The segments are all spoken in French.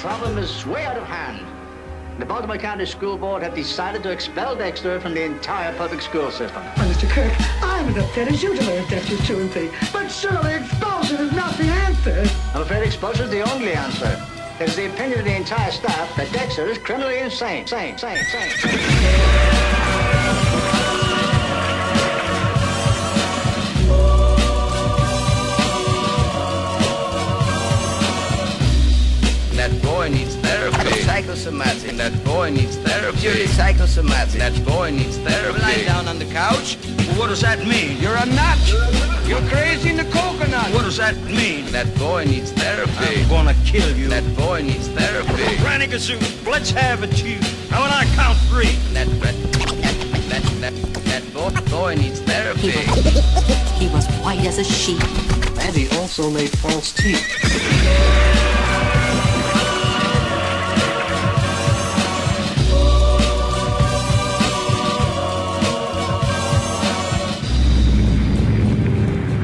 problem is way out of hand. The Baltimore County School Board have decided to expel Dexter from the entire public school system. Mr. Kirk, I'm as upset as you to learn Dexter's 2 and 3, but surely expulsion is not the answer. I'm afraid expulsion is the only answer. It's the opinion of the entire staff that Dexter is criminally insane. Sane. That boy needs therapy. Psychosomatic. That boy needs therapy. Purely psychosomatic. That boy needs therapy. Lying down on the couch. Well, what does that mean? You're a nut. You're crazy in the coconut. What does that mean? That boy needs therapy. I'm gonna kill you. That boy needs therapy. Granny Gazoo, let's have it, you. Now when I count 3. That boy needs therapy. He was white as a sheet. And he also made false teeth.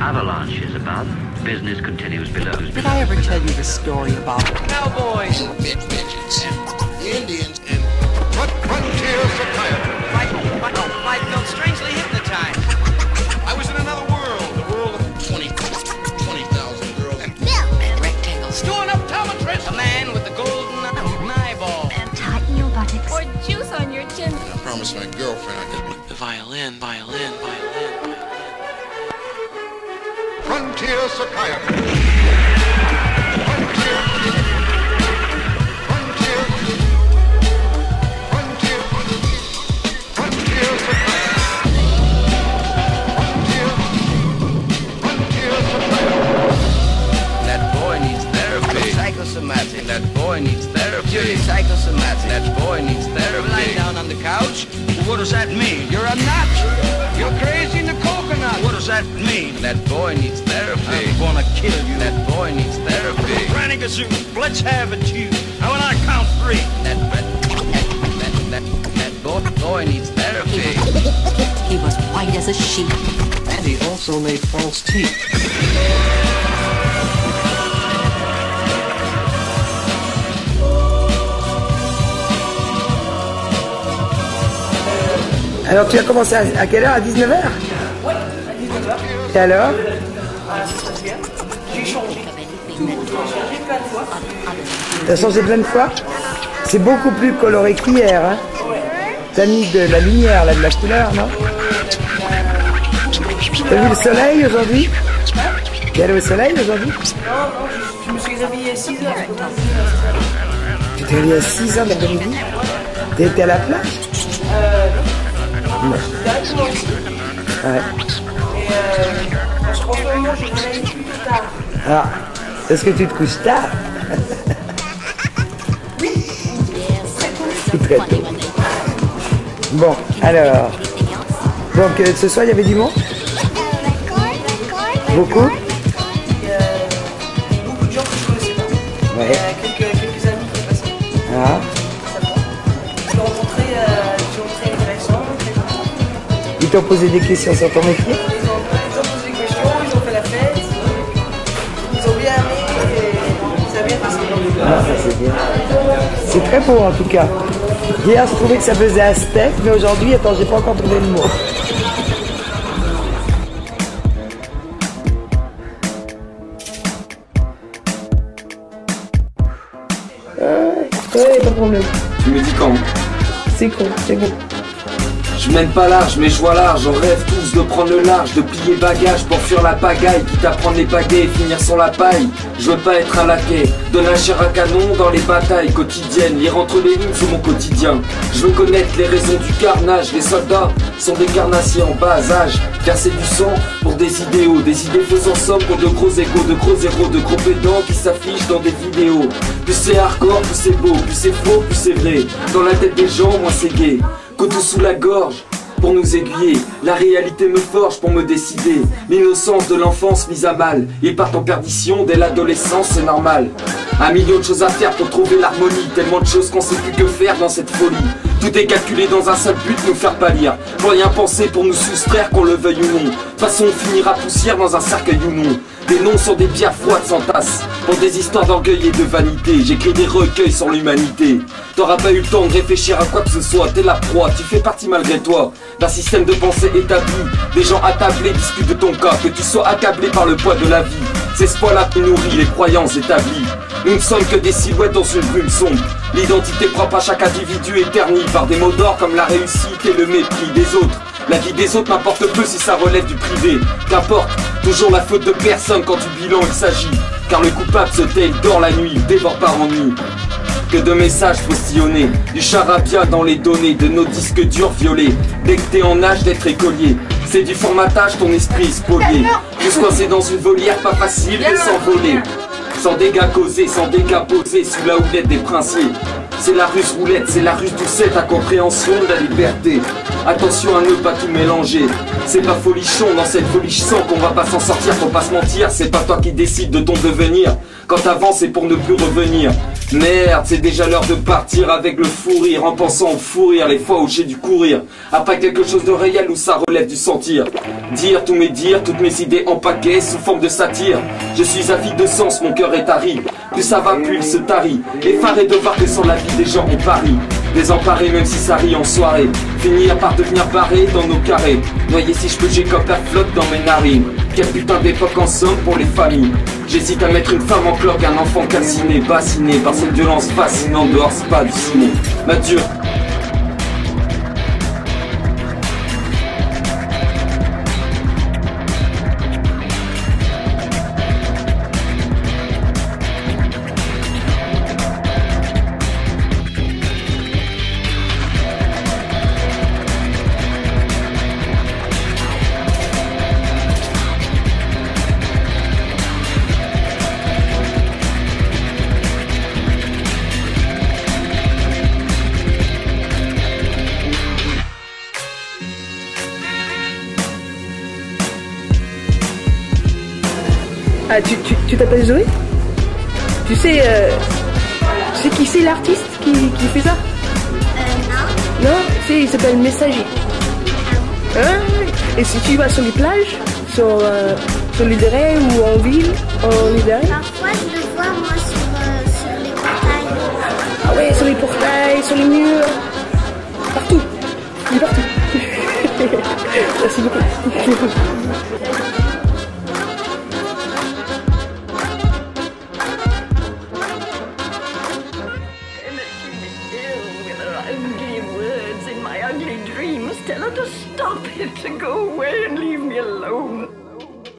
Avalanche is about. Business continues below. Did I ever tell you the story about Cowboys. Midgets. Indians and frontier psychiatry. I felt strangely hypnotized. I was in another world. The world of 20,000 girls. And rectangles? Storing up optometrist. A man with a golden eyeball. Tighten your buttocks. Or juice on your chin. I promised my girlfriend I could. Violin. Frontier psychiatry. That boy needs therapy. Psychosomatic. That boy needs therapy. Purely psychosomatic. That boy needs therapy. Lying down on the couch. Well, what does that mean? You're a nut. You're crazy in the coconut. What does that mean? That boy needs therapy. I'm gonna kill you. That boy needs therapy. Granny Gazoo, let's have it, you. Now when I count 3. That boy needs therapy. He was white as a sheet. And he also made false teeth. Alors tu as commencé à quelle heure? À 19h? Oui, à 19h. Et alors? Ça se passe bien. J'ai changé. J'ai changé plein de fois. T'as changé plein de fois? C'est beaucoup plus coloré qu'hier, hein? Ouais. T'as mis de la lumière, là, de la couleur, non? T'as vu le soleil aujourd'hui? Il y a le soleil aujourd'hui? Non, je me suis réveillé à 6h. Tu t'es réveillé à 6h l'après-midi? T'es été à la plage? Non. Directement ici. Ouais. Et en ce moment, je me réveille plus tard. Ah, est-ce que tu te couches tard? Oui. Très tôt. Bon, alors. Donc, ce soir, il y avait du monde? Beaucoup? Beaucoup de gens que je connaissais pas. Ouais. Quelques amis qui passaient. Ah. J'ai rencontré très intéressants. Ils t'ont posé des questions sur ton métier? Ils ont posé des questions, ils ont fait la fête. Ils ont bien aimé et ça a bien passé. Ah, ça c'est bien. C'est très beau en tout cas. Hier, je trouvais que ça faisait aztèque, mais aujourd'hui, attends, j'ai pas encore trouvé le mot. Ouais, pas de problème. Tu me dis quand? C'est con, c'est bon. Je mène pas large, mais je vois large. On rêve tous de prendre le large, de plier bagages pour fuir la pagaille, quitte à prendre les pagaies et finir sur la paille. Je veux pas être un laquais, de la chair à canon dans les batailles quotidiennes. Lire entre les lignes, c'est mon quotidien. Je veux connaître les raisons du carnage. Les soldats sont des carnassiers en bas âge, verser du sang pour des idéaux, des idées faisant somme pour de gros égaux, de gros héros, de gros pédants qui s'affichent dans des vidéos. Plus c'est hardcore, plus c'est beau, plus c'est faux, plus c'est vrai. Dans la tête des gens, moins c'est gay. Couteau sous la gorge pour nous aiguiller. La réalité me forge pour me décider. L'innocence de l'enfance mise à mal. Ils partent en perdition dès l'adolescence, c'est normal. 1 million de choses à faire pour trouver l'harmonie. Tellement de choses qu'on sait plus que faire dans cette folie. Tout est calculé dans un seul but, nous faire pâlir. Pour rien penser, pour nous soustraire, qu'on le veuille ou non. De toute façon on finira poussière dans un cercueil ou non. Des noms sur des bières froides sans tasse. Pour des histoires d'orgueil et de vanité, j'écris des recueils sur l'humanité. T'auras pas eu le temps de réfléchir à quoi que ce soit, t'es la proie, tu fais partie malgré toi d'un système de pensée établi. Des gens attablés discutent de ton cas, que tu sois accablé par le poids de la vie. C'est ce poids-là qui nourrit les croyances établies. Nous ne sommes que des silhouettes dans une brume sombre. L'identité propre à chaque individu est ternie par des mots d'or comme la réussite et le mépris des autres. La vie des autres m'importe peu si ça relève du privé. Qu'importe, toujours la faute de personne quand du bilan il s'agit. Car le coupable se tait, il dort la nuit, il dévore par ennui. Que de messages postillonnés, du charabia dans les données, de nos disques durs violés. Dès que t'es en âge d'être écolier, c'est du formatage, ton esprit spolié. Juste coincé dans une volière, pas facile de s'envoler. Sans dégâts causés, sans dégâts posés sous la houlette des princiers. C'est la russe roulette, c'est la russe doucette, ta compréhension de la liberté. Attention à ne pas tout mélanger. C'est pas folichon dans cette folie sang qu'on va pas s'en sortir, faut pas se mentir. C'est pas toi qui décides de ton devenir. Quand t'avances c'est pour ne plus revenir. Merde, c'est déjà l'heure de partir avec le fou rire, en pensant au fou rire les fois où j'ai dû courir après quelque chose de réel où ça relève du sentir. Dire tous mes dires, toutes mes idées en paquet sous forme de satire. Je suis avide de sens, mon cœur est tari. Plus ça va, plus il se tarit. Effaré de voir que sans la vie des gens on parie. Désemparé même si ça rit en soirée. Finir par devenir barré dans nos carrés. Noyé si je peux, j'ai comme la flotte dans mes narines. Quelle putain d'époque en somme pour les familles. J'hésite à mettre une femme en cloque, un enfant calciné, bassiné par cette violence fascinante dehors, c'est pas du ciné. Mathieu. Ah, tu t'appelles Zoé? Tu sais qui c'est l'artiste qui fait ça? Non. Non, il s'appelle Messager. Hein? Et si tu vas sur les plages, sur l'Idéré ou en ville, en Idéré? Parfois je le vois moi sur les portails. Ah ouais, sur les portails, sur les murs, partout. Il est partout. Merci beaucoup. Tell her to stop it, to go away.